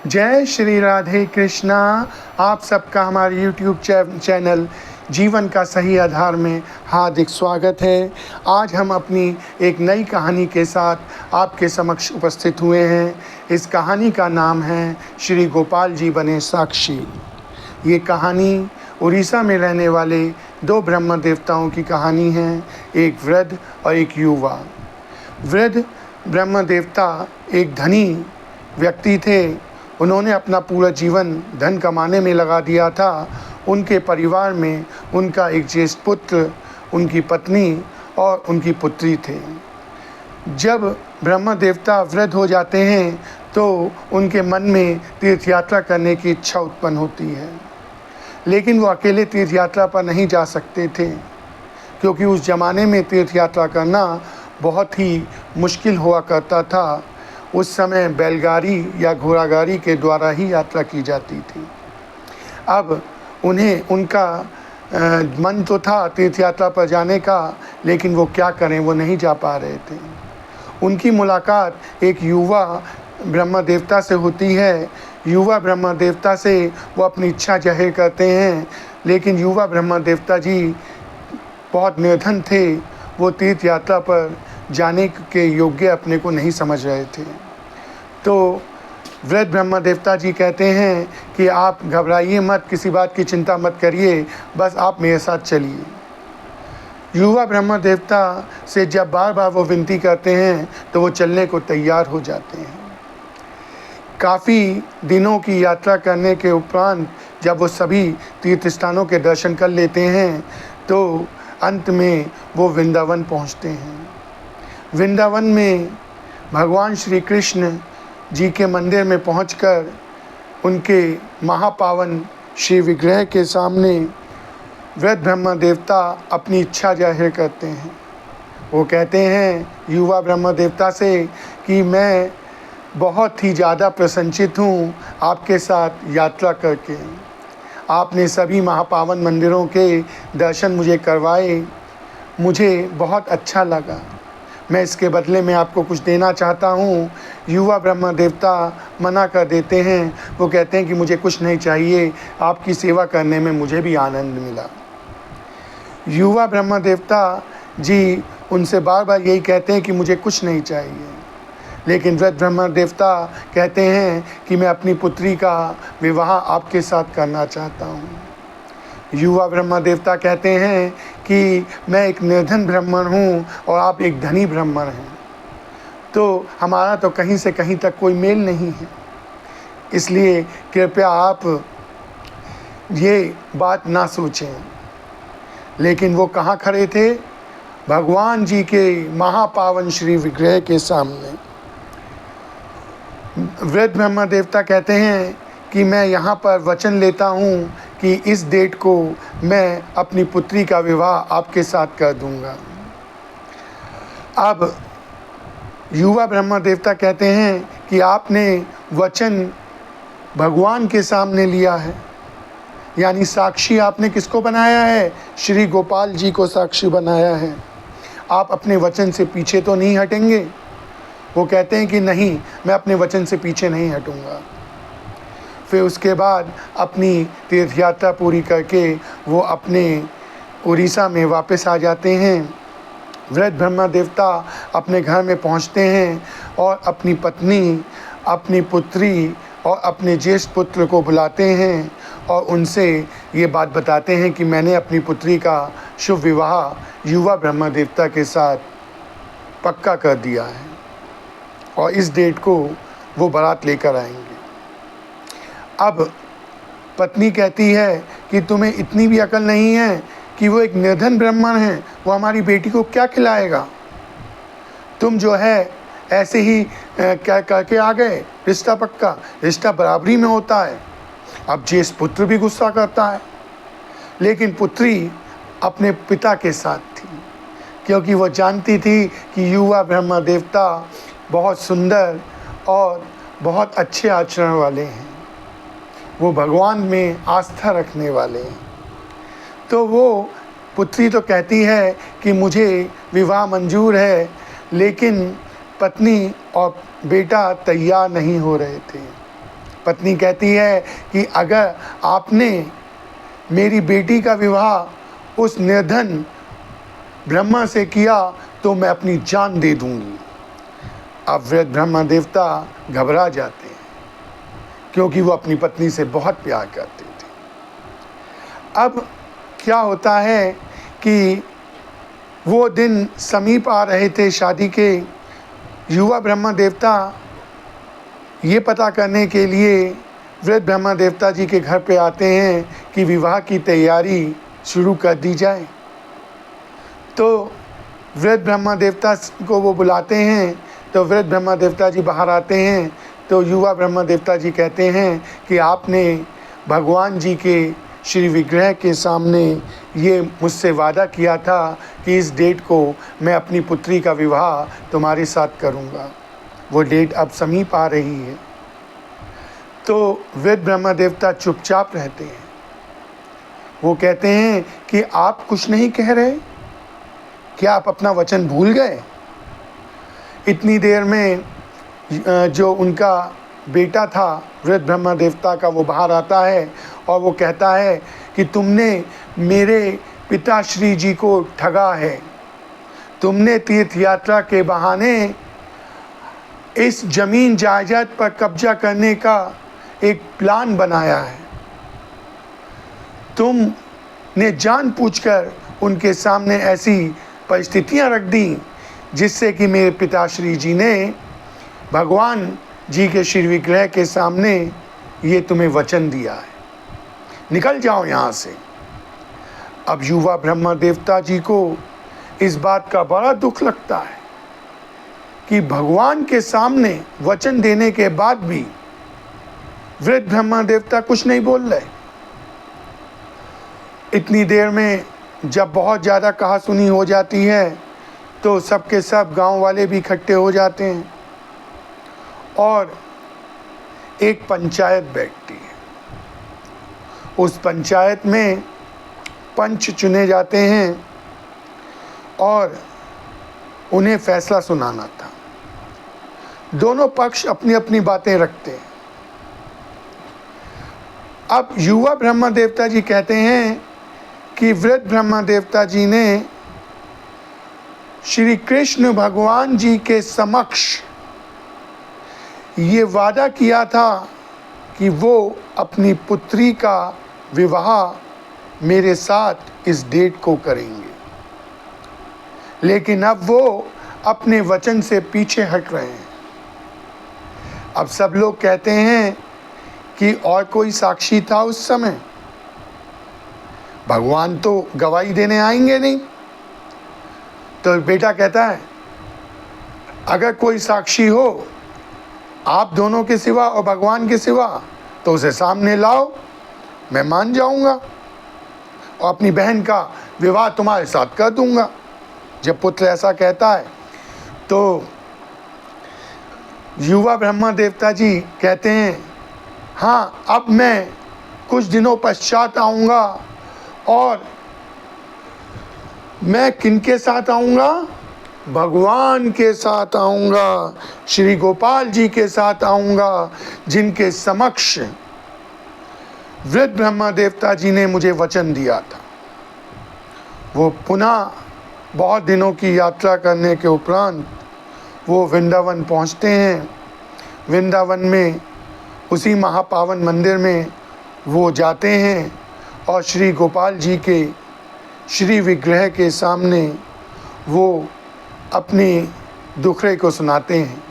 जय श्री राधे कृष्णा। आप सबका हमारे YouTube चैनल जीवन का सही आधार में हार्दिक स्वागत है। आज हम अपनी एक नई कहानी के साथ आपके समक्ष उपस्थित हुए हैं। इस कहानी का नाम है श्री गोपाल जी बने साक्षी। ये कहानी उड़ीसा में रहने वाले दो ब्रह्म देवताओं की कहानी है, एक वृद्ध और एक युवा। वृद्ध ब्रह्म देवता एक धनी व्यक्ति थे। उन्होंने अपना पूरा जीवन धन कमाने में लगा दिया था। उनके परिवार में उनका एक ज्येष्ठ पुत्र, उनकी पत्नी और उनकी पुत्री थे। जब ब्रह्म देवता वृद्ध हो जाते हैं तो उनके मन में तीर्थ यात्रा करने की इच्छा उत्पन्न होती है, लेकिन वो अकेले तीर्थ यात्रा पर नहीं जा सकते थे, क्योंकि उस ज़माने में तीर्थ यात्रा करना बहुत ही मुश्किल हुआ करता था। उस समय बैलगाड़ी या घोड़ागाड़ी के द्वारा ही यात्रा की जाती थी। अब उनका मन तो था तीर्थ यात्रा पर जाने का, लेकिन वो क्या करें, वो नहीं जा पा रहे थे। उनकी मुलाकात एक युवा ब्रह्म देवता से होती है। युवा ब्रह्म देवता से वो अपनी इच्छा जाहिर करते हैं, लेकिन युवा ब्रह्म देवता जी बहुत निर्धन थे। वो तीर्थ यात्रा पर जाने के योग्य अपने को नहीं समझ रहे थे। तो वृद्ध ब्रह्म देवता जी कहते हैं कि आप घबराइए मत, किसी बात की चिंता मत करिए, बस आप मेरे साथ चलिए। युवा ब्रह्म देवता से जब बार बार वो विनती करते हैं तो वो चलने को तैयार हो जाते हैं। काफ़ी दिनों की यात्रा करने के उपरांत जब वो सभी तीर्थ स्थानों के दर्शन कर लेते हैं तो अंत में वो वृंदावन पहुंचते हैं। वृंदावन में भगवान श्री कृष्ण जी के मंदिर में पहुंचकर उनके महापावन श्री विग्रह के सामने वृद्ध ब्रह्म देवता अपनी इच्छा जाहिर करते हैं। वो कहते हैं युवा ब्रह्म देवता से कि मैं बहुत ही ज़्यादा प्रसन्नचित हूँ आपके साथ यात्रा करके। आपने सभी महापावन मंदिरों के दर्शन मुझे करवाए, मुझे बहुत अच्छा लगा। मैं इसके बदले में आपको कुछ देना चाहता हूँ। युवा ब्रह्म देवता मना कर देते हैं। वो कहते हैं कि मुझे कुछ नहीं चाहिए, आपकी सेवा करने में मुझे भी आनंद मिला। युवा ब्रह्म देवता जी उनसे बार बार यही कहते हैं कि मुझे कुछ नहीं चाहिए, लेकिन वृद्ध ब्रह्म देवता कहते हैं कि मैं अपनी पुत्री का विवाह आपके साथ करना चाहता हूँ। युवा ब्रह्म देवता कहते हैं कि मैं एक निर्धन ब्राह्मण हूँ और आप एक धनी ब्राह्मण हैं, तो हमारा तो कहीं से कहीं तक कोई मेल नहीं है, इसलिए कृपया आप ये बात ना सोचें। लेकिन वो कहाँ खड़े थे? भगवान जी के महापावन श्री विग्रह के सामने। वृद्ध ब्रह्म देवता कहते हैं कि मैं यहाँ पर वचन लेता हूँ कि इस डेट को मैं अपनी पुत्री का विवाह आपके साथ कर दूंगा। अब युवा ब्रह्म देवता कहते हैं कि आपने वचन भगवान के सामने लिया है, यानी साक्षी आपने किसको बनाया है? श्री गोपाल जी को साक्षी बनाया है। आप अपने वचन से पीछे तो नहीं हटेंगे? वो कहते हैं कि नहीं, मैं अपने वचन से पीछे नहीं हटूंगा। फिर उसके बाद अपनी तीर्थ यात्रा पूरी करके वो अपने उड़ीसा में वापस आ जाते हैं। वृद्ध ब्रह्म देवता अपने घर में पहुंचते हैं और अपनी पत्नी, अपनी पुत्री और अपने ज्येष्ठ पुत्र को बुलाते हैं और उनसे ये बात बताते हैं कि मैंने अपनी पुत्री का शुभ विवाह युवा ब्रह्म देवता के साथ पक्का कर दिया है और इस डेट को वो बारात लेकर आएंगे। अब पत्नी कहती है कि तुम्हें इतनी भी अकल नहीं है कि वो एक निर्धन ब्राह्मण है, वो हमारी बेटी को क्या खिलाएगा? तुम जो है ऐसे ही क्या करके आ गए, रिश्ता पक्का, रिश्ता बराबरी में होता है। अब ज्येष्ठ पुत्र भी गुस्सा करता है, लेकिन पुत्री अपने पिता के साथ थी, क्योंकि वो जानती थी कि युवा ब्रह्म देवता बहुत सुंदर और बहुत अच्छे आचरण वाले हैं, वो भगवान में आस्था रखने वाले हैं। तो वो पुत्री तो कहती है कि मुझे विवाह मंजूर है, लेकिन पत्नी और बेटा तैयार नहीं हो रहे थे। पत्नी कहती है कि अगर आपने मेरी बेटी का विवाह उस निर्धन ब्रह्मा से किया तो मैं अपनी जान दे दूंगी। अब वृद्ध ब्रह्मा देवता घबरा जाते हैं क्योंकि वो अपनी पत्नी से बहुत प्यार करते थे। अब क्या होता है कि वो दिन समीप आ रहे थे शादी के। युवा ब्रह्मा देवता ये पता करने के लिए वृद्ध ब्रह्मा देवता जी के घर पे आते हैं कि विवाह की तैयारी शुरू कर दी जाए। तो वृद्ध ब्रह्मा देवता को वो बुलाते हैं, तो वृद्ध ब्रह्मा देवता जी बाहर आते हैं। तो युवा ब्रह्मा देवता जी कहते हैं कि आपने भगवान जी के श्री विग्रह के सामने ये मुझसे वादा किया था कि इस डेट को मैं अपनी पुत्री का विवाह तुम्हारे साथ करूँगा। वो डेट अब समीप आ रही है। तो वृद्ध ब्रह्मा देवता चुपचाप रहते हैं। वो कहते हैं कि आप कुछ नहीं कह रहे, क्या आप अपना वचन भूल गए? इतनी देर में जो उनका बेटा था वृद्ध ब्रह्मा देवता का, वो बाहर आता है और वो कहता है कि तुमने मेरे पिताश्री जी को ठगा है। तुमने तीर्थ यात्रा के बहाने इस जमीन जायदाद पर कब्जा करने का एक प्लान बनाया है। तुमने जानबूझकर उनके सामने ऐसी परिस्थितियां रख दी जिससे कि मेरे पिताश्री जी ने भगवान जी के श्री विग्रह के सामने ये तुम्हें वचन दिया है, निकल जाओ यहाँ से। अब युवा ब्रह्मा देवता जी को इस बात का बड़ा दुख लगता है कि भगवान के सामने वचन देने के बाद भी वृद्ध ब्रह्मा देवता कुछ नहीं बोल रहे। इतनी देर में जब बहुत ज़्यादा कहासुनी हो जाती है तो सबके सब गांव वाले भी इकट्ठे हो जाते हैं और एक पंचायत बैठती है। उस पंचायत में पंच चुने जाते हैं और उन्हें फैसला सुनाना था। दोनों पक्ष अपनी अपनी बातें रखते हैं। अब युवा ब्रह्मा देवता जी कहते हैं कि वृद्ध ब्रह्मा देवता जी ने श्री कृष्ण भगवान जी के समक्ष ये वादा किया था कि वो अपनी पुत्री का विवाह मेरे साथ इस डेट को करेंगे, लेकिन अब वो अपने वचन से पीछे हट रहे हैं। अब सब लोग कहते हैं कि और कोई साक्षी था उस समय? भगवान तो गवाही देने आएंगे नहीं। तो बेटा कहता है अगर कोई साक्षी हो आप दोनों के सिवा और भगवान के सिवा तो उसे सामने लाओ, मैं मान जाऊंगा और अपनी बहन का विवाह तुम्हारे साथ कर दूंगा। जब पुत्र ऐसा कहता है तो युवा ब्रह्मा देवता जी कहते हैं हाँ, अब मैं कुछ दिनों पश्चात आऊँगा और मैं किनके साथ आऊँगा? भगवान के साथ आऊँगा, श्री गोपाल जी के साथ आऊँगा, जिनके समक्ष वृद्ध ब्रह्मा देवता जी ने मुझे वचन दिया था। वो पुनः बहुत दिनों की यात्रा करने के उपरांत वो वृंदावन पहुँचते हैं। वृंदावन में उसी महापावन मंदिर में वो जाते हैं और श्री गोपाल जी के श्री विग्रह के सामने वो अपने दुखड़े को सुनाते हैं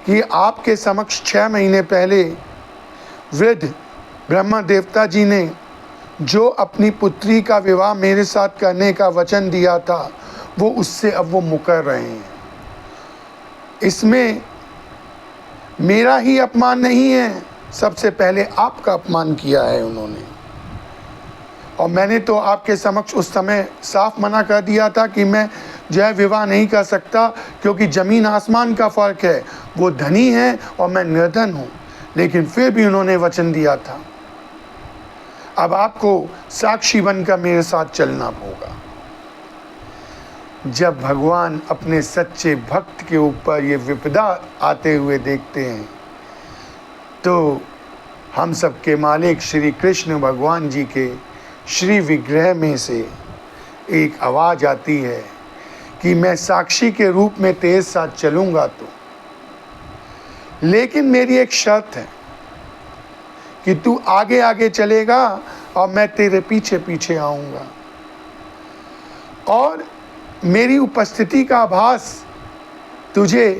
कि आपके समक्ष 6 महीने पहले वृद्ध ब्रह्मा देवता जी ने जो अपनी पुत्री का विवाह मेरे साथ करने का वचन दिया था वो उससे अब वो मुकर रहे हैं। इसमें मेरा ही अपमान नहीं है, सबसे पहले आपका अपमान किया है उन्होंने। और मैंने तो आपके समक्ष उस समय साफ मना कर दिया था कि मैं जो है विवाह नहीं कर सकता, क्योंकि ज़मीन आसमान का फ़र्क है। वो धनी है और मैं निर्धन हूँ, लेकिन फिर भी उन्होंने वचन दिया था। अब आपको साक्षी बनकर मेरे साथ चलना होगा। जब भगवान अपने सच्चे भक्त के ऊपर ये विपदा आते हुए देखते हैं तो हम सब के मालिक श्री कृष्ण भगवान जी के श्री विग्रह में से एक आवाज़ आती है कि मैं साक्षी के रूप में तेरे साथ चलूँगा तो, लेकिन मेरी एक शर्त है कि तू आगे आगे चलेगा और मैं तेरे पीछे पीछे आऊँगा, और मेरी उपस्थिति का आभास तुझे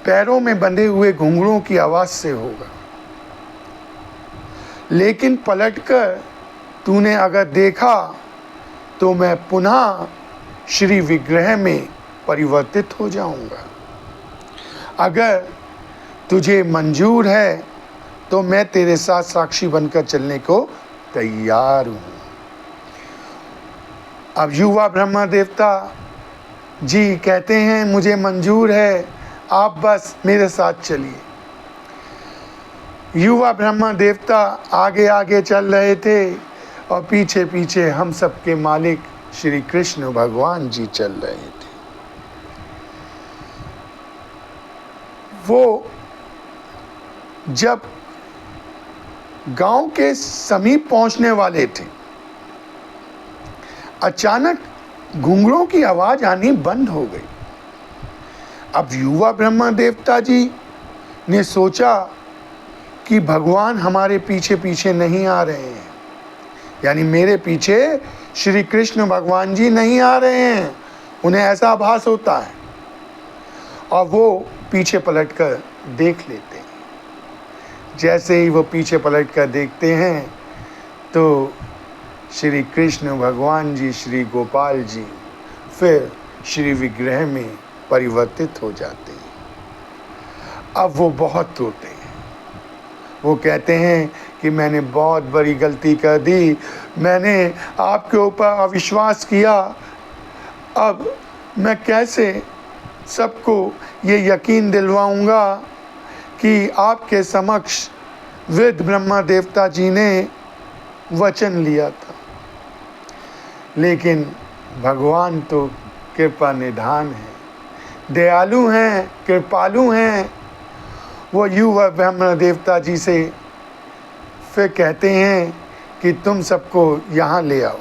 पैरों में बंधे हुए घुंघरूओं की आवाज़ से होगा। लेकिन पलटकर तूने अगर देखा तो मैं पुनः श्री विग्रह में परिवर्तित हो जाऊंगा। अगर तुझे मंजूर है तो मैं तेरे साथ साक्षी बनकर चलने को तैयार हूँ। अब युवा ब्रह्मा देवता जी कहते हैं मुझे मंजूर है, आप बस मेरे साथ चलिए। युवा ब्रह्मा देवता आगे आगे चल रहे थे और पीछे पीछे हम सब के मालिक श्री कृष्ण भगवान जी चल रहे थे। वो जब गांव के समीप पहुंचने वाले थे, अचानक घुंघरूओं की आवाज आनी बंद हो गई। अब युवा ब्रह्मा देवता जी ने सोचा कि भगवान हमारे पीछे पीछे नहीं आ रहे हैं, यानी मेरे पीछे श्री कृष्ण भगवान जी नहीं आ रहे हैं, उन्हें ऐसा आभास होता है और वो पीछे पलटकर देख लेते हैं। जैसे ही वो पीछे पलटकर देखते हैं तो श्री कृष्ण भगवान जी, श्री गोपाल जी फिर श्री विग्रह में परिवर्तित हो जाते हैं। अब वो बहुत रोते हैं। वो कहते हैं कि मैंने बहुत बड़ी गलती कर दी, मैंने आपके ऊपर अविश्वास किया। अब मैं कैसे सबको ये यकीन दिलवाऊंगा कि आपके समक्ष वृद्ध ब्रह्मा देवता जी ने वचन लिया था। लेकिन भगवान तो कृपा निधान है, दयालु हैं, कृपालु हैं। वो युवा ब्रह्मा देवता जी से फिर कहते हैं कि तुम सबको यहाँ ले आओ,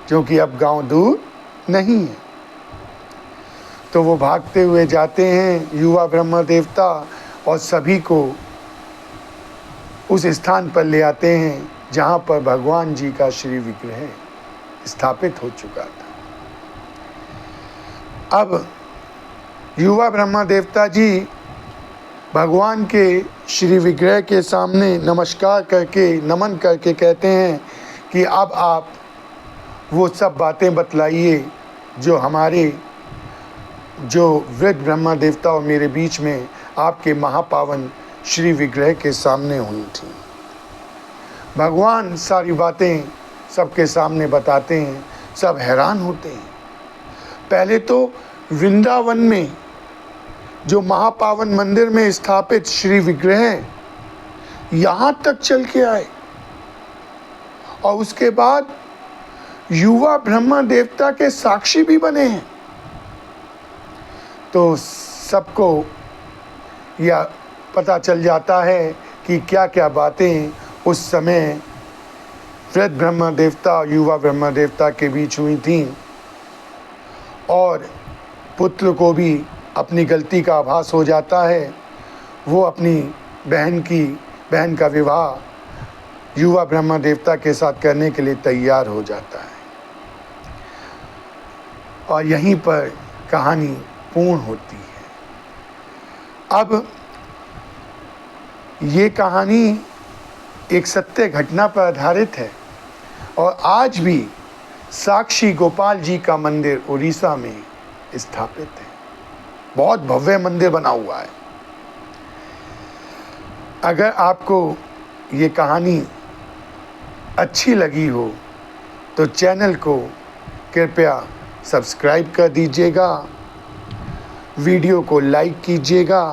क्योंकि अब गांव दूर नहीं है। तो वो भागते हुए जाते हैं युवा ब्रह्मा देवता और सभी को उस स्थान पर ले आते हैं जहाँ पर भगवान जी का श्री विग्रह स्थापित हो चुका था। अब युवा ब्रह्मा देवता जी भगवान के श्री विग्रह के सामने नमस्कार करके, नमन करके कहते हैं कि अब आप वो सब बातें बतलाइए जो वृद्ध ब्रह्मा देवता और मेरे बीच में आपके महापावन श्री विग्रह के सामने हुई थी। भगवान सारी बातें सबके सामने बताते हैं, सब हैरान होते हैं। पहले तो वृंदावन में जो महापावन मंदिर में स्थापित श्री विग्रह यहाँ तक चल के आए, और उसके बाद युवा ब्रह्मा देवता के साक्षी भी बने हैं। तो सबको यह पता चल जाता है कि क्या क्या बातें उस समय वृद्ध ब्रह्मा देवता और युवा ब्रह्मा देवता के बीच हुई थीं, और पुत्र को भी अपनी गलती का आभास हो जाता है। वो अपनी बहन का विवाह युवा ब्रह्मा देवता के साथ करने के लिए तैयार हो जाता है, और यहीं पर कहानी पूर्ण होती है। अब ये कहानी एक सत्य घटना पर आधारित है, और आज भी साक्षी गोपाल जी का मंदिर उड़ीसा में स्थापित है। बहुत भव्य मंदिर बना हुआ है। अगर आपको ये कहानी अच्छी लगी हो तो चैनल को कृपया सब्सक्राइब कर दीजिएगा, वीडियो को लाइक कीजिएगा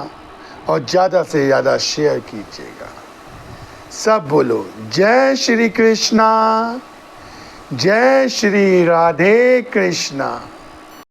और ज़्यादा से ज़्यादा शेयर कीजिएगा। सब बोलो जय श्री कृष्णा, जय श्री राधे कृष्णा।